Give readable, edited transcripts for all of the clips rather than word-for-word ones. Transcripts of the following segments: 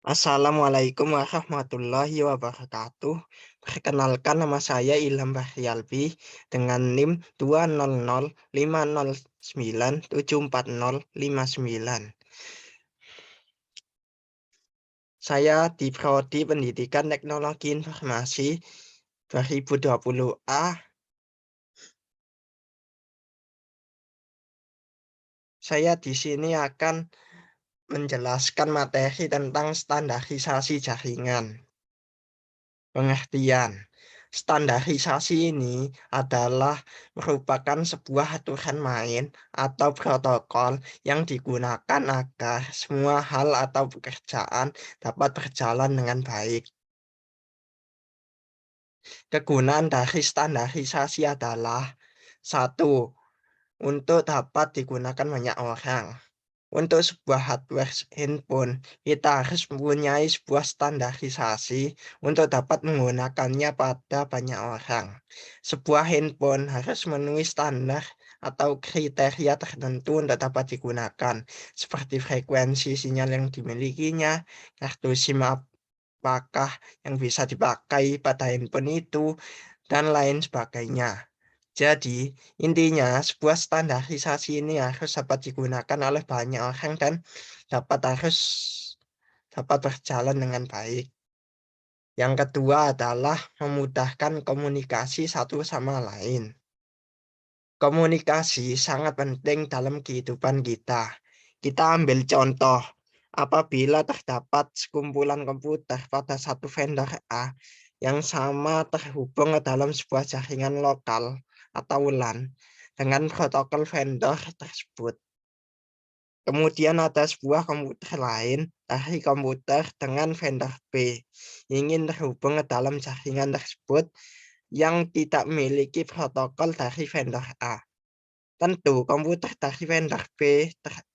Assalamualaikum warahmatullahi wabarakatuh. Perkenalkan nama saya Ilham Bahriyalbi dengan NIM 20050974059. Saya di Prodi Pendidikan Teknologi Informasi 2020A. Saya di sini akan menjelaskan materi tentang standarisasi jaringan. Pengertian. Standarisasi ini adalah merupakan sebuah aturan main atau protokol yang digunakan agar semua hal atau pekerjaan dapat berjalan dengan baik. Kegunaan dari standarisasi adalah satu, untuk dapat digunakan banyak orang. Untuk sebuah hardware handphone, kita harus mempunyai sebuah standarisasi untuk dapat menggunakannya pada banyak orang. Sebuah handphone harus memenuhi standar atau kriteria tertentu untuk dapat digunakan, seperti frekuensi sinyal yang dimilikinya, kartu SIM apakah yang bisa dipakai pada handphone itu, dan lain sebagainya. Jadi, intinya sebuah standarisasi ini harus dapat digunakan oleh banyak orang dan dapat berjalan dengan baik. Yang kedua adalah memudahkan komunikasi satu sama lain. Komunikasi sangat penting dalam kehidupan kita. Kita ambil contoh, apabila terdapat sekumpulan komputer pada satu vendor A yang sama terhubung ke dalam sebuah jaringan lokal atau LAN dengan protokol vendor tersebut. Kemudian ada sebuah komputer lain dari komputer dengan vendor B ingin terhubung ke dalam jaringan tersebut yang tidak memiliki protokol dari vendor A. Tentu komputer dari vendor B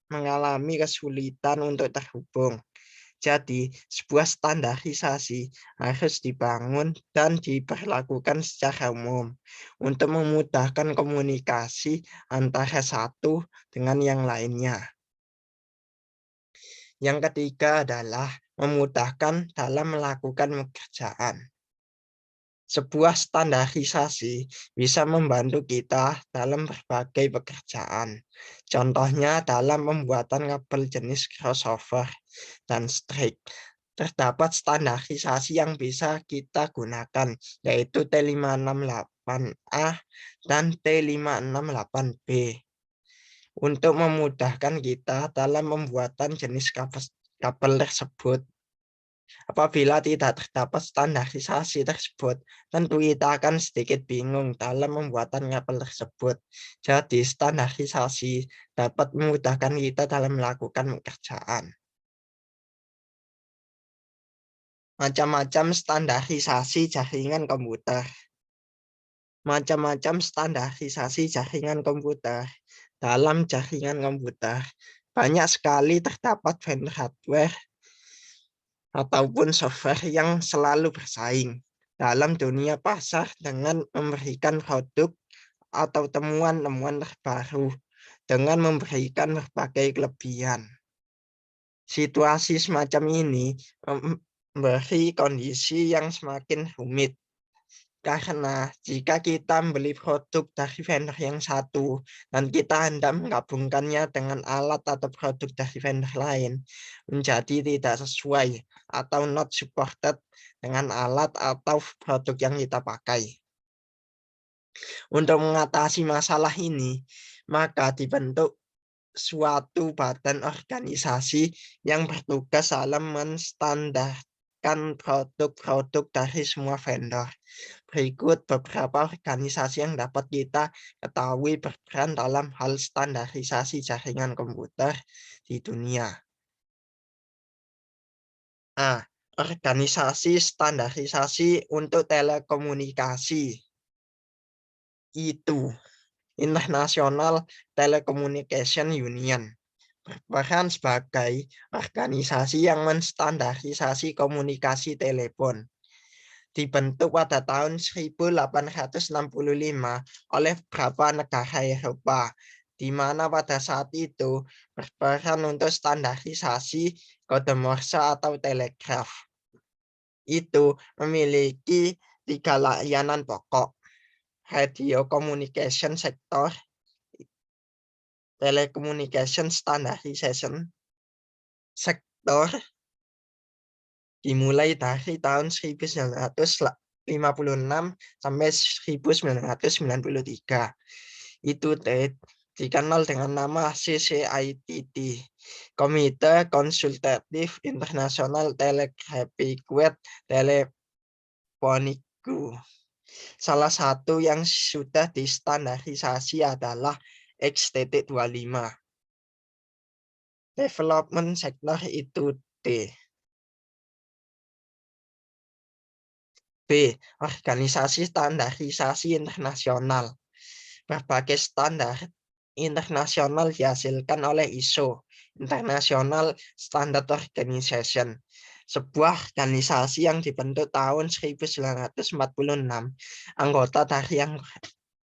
mengalami kesulitan untuk terhubung. Jadi, sebuah standarisasi harus dibangun dan diberlakukan secara umum untuk memudahkan komunikasi antara satu dengan yang lainnya. Yang ketiga adalah memudahkan dalam melakukan pekerjaan. Sebuah standarisasi bisa membantu kita dalam berbagai pekerjaan. Contohnya dalam pembuatan kabel jenis crossover dan strip. Terdapat standarisasi yang bisa kita gunakan, yaitu T568A dan T568B. Untuk memudahkan kita dalam pembuatan jenis kabel tersebut. Apabila tidak terdapat standarisasi tersebut, tentu kita akan sedikit bingung dalam pembuatan kabel tersebut. Jadi, standarisasi dapat memudahkan kita dalam melakukan pekerjaan. Macam-macam standarisasi jaringan komputer. Macam-macam standarisasi jaringan komputer. Dalam jaringan komputer, banyak sekali terdapat vendor hardware ataupun software yang selalu bersaing dalam dunia pasar dengan memberikan produk atau temuan-temuan terbaru dengan memberikan berbagai kelebihan. Situasi semacam ini memberi kondisi yang semakin rumit. Karena jika kita membeli produk dari vendor yang satu dan kita hendak menggabungkannya dengan alat atau produk dari vendor lain, menjadi tidak sesuai atau not supported dengan alat atau produk yang kita pakai. Untuk mengatasi masalah ini, maka dibentuk suatu badan organisasi yang bertugas dalam menstandarkan produk-produk dari semua vendor. Berikut beberapa organisasi yang dapat kita ketahui berperan dalam hal standarisasi jaringan komputer di dunia. A. Organisasi Standarisasi untuk Telekomunikasi. ITU, International Telecommunication Union, berperan sebagai organisasi yang menstandarisasi komunikasi telepon. Dibentuk pada tahun 1865 oleh beberapa negara Eropa di mana pada saat itu berperan untuk standarisasi kode Morse atau telegraf. Itu memiliki 3 layanan pokok: radio communication sector, telecommunication standardization sector, dimulai dari tahun 1956 sampai 1993. Itu dikenal dengan nama CCITT, Komite Konsultatif Internasional Telegraphique Telefoniku. Salah satu yang sudah distandarisasi adalah X.25. Development Sector itu D. B. Organisasi Standarisasi Internasional. Berbagai standar internasional dihasilkan oleh ISO, International Standard Organization, sebuah organisasi yang dibentuk tahun 1946. Anggota dari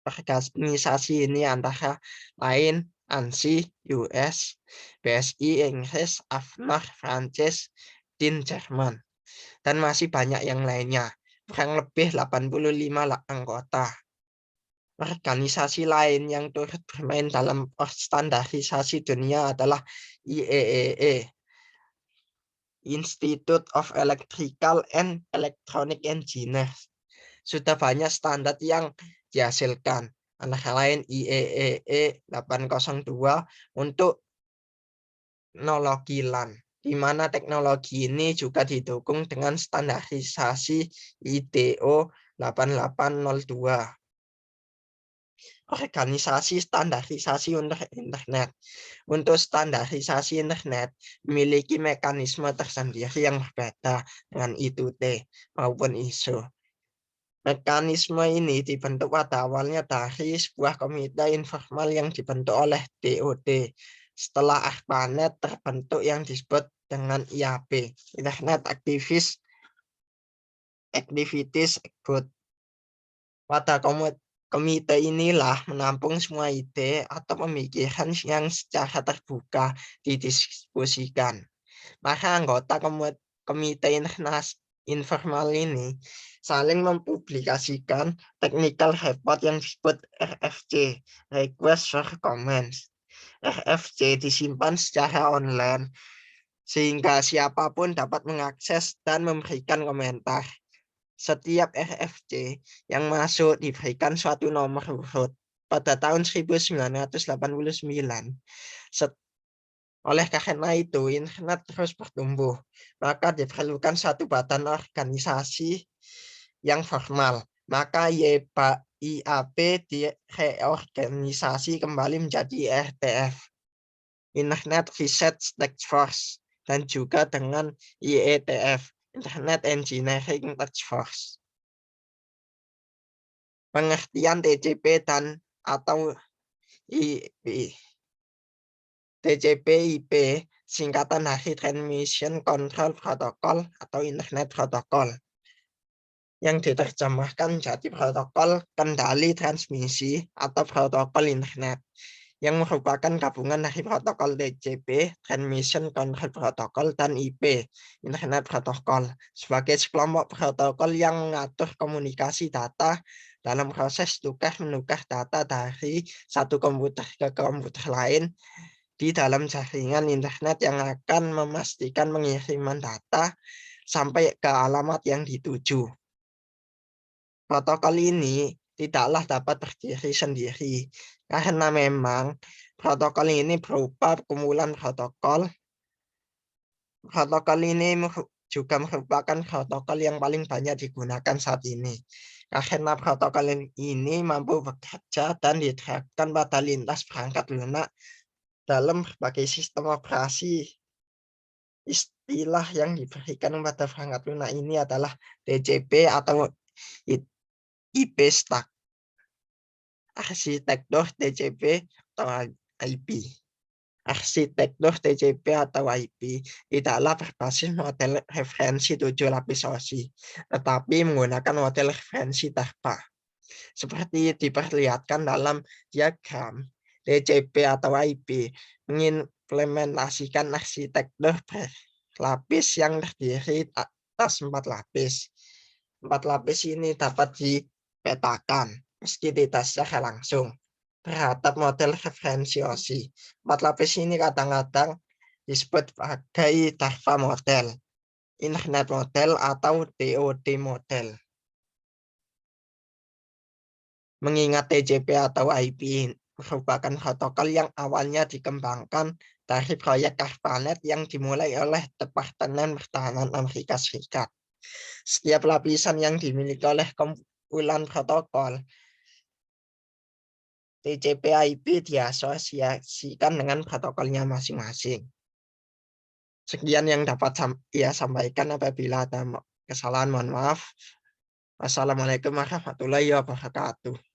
organisasi ini antara lain ANSI, US, BSI, Inggris, AFNOR, Prancis, DIN, Jerman, dan masih banyak yang lainnya. Kurang lebih 85 anggota. Organisasi lain yang turut bermain dalam standarisasi dunia adalah IEEE, Institute of Electrical and Electronic Engineers. Sudah banyak standar yang dihasilkan, antara lain IEEE 802 untuk teknologi LAN, di mana teknologi ini juga didukung dengan standarisasi ITO 8802. Organisasi standarisasi untuk internet. Untuk standarisasi internet memiliki mekanisme tersendiri yang berbeda dengan ITU-T maupun ISO. Mekanisme ini dibentuk pada awalnya dari sebuah komite informal yang dibentuk oleh DoD. Setelah ARPANET terbentuk yang disebut dengan IAB, Internet Activities Group. Pada komite inilah menampung semua ide atau pemikiran yang secara terbuka didiskusikan. Maka anggota komite informal ini saling mempublikasikan technical report yang disebut RFC, Request for Comments. RFC disimpan secara online sehingga siapapun dapat mengakses dan memberikan komentar. Setiap RFC yang masuk diberikan suatu nomor urut. Pada tahun 1989, oleh karena itu internet terus bertumbuh, maka diperlukan suatu badan organisasi yang formal. Maka IAB direorganisasi kembali menjadi IRTF, Internet Research Task Force, dan juga dengan IETF, Internet Engineering Task Force. Pengertian TCP dan atau IP. TCP/IP singkatan dari Transmission Control Protocol atau Internet Protocol, yang diterjemahkan menjadi protokol kendali transmisi atau protokol internet, yang merupakan gabungan dari protokol TCP, Transmission Control Protocol, dan IP, Internet Protocol, sebagai sekelompok protokol yang mengatur komunikasi data dalam proses tukar-menukar data dari satu komputer ke komputer lain di dalam jaringan internet yang akan memastikan pengiriman data sampai ke alamat yang dituju. Protokol ini tidaklah dapat berdiri sendiri, karena memang protokol ini berupa kumpulan protokol. Protokol ini juga merupakan protokol yang paling banyak digunakan saat ini, karena protokol ini mampu bekerja dan diterapkan pada lintas perangkat lunak dalam berbagai sistem operasi. Istilah yang diberikan pada perangkat lunak ini adalah TCP atau IP stack, arsitektur TCP atau IP. Arsitektur TCP atau IP tidaklah berbasis model referensi 7 lapis OSI, tetapi menggunakan model referensi TARPA. Seperti diperlihatkan dalam diagram, TCP atau IP mengimplementasikan arsitektur berlapis yang terdiri atas 4 lapis. 4 lapis ini dapat dipetakan meski tidak secara langsung terhadap model referensi OSI. 4 lapis ini kadang-kadang disebut sebagai DARPA model, Internet model, atau DoD model. Mengingat TCP atau IP merupakan protokol yang awalnya dikembangkan dari proyek ARPANET yang dimulai oleh Departemen Pertahanan Amerika Serikat. Setiap lapisan yang dimiliki oleh kumpulan protokol TCP/IP diasosiasikan dengan protokolnya masing-masing. Sekian yang dapat ia sampaikan. Apabila ada kesalahan, mohon maaf. Wassalamualaikum warahmatullahi wabarakatuh.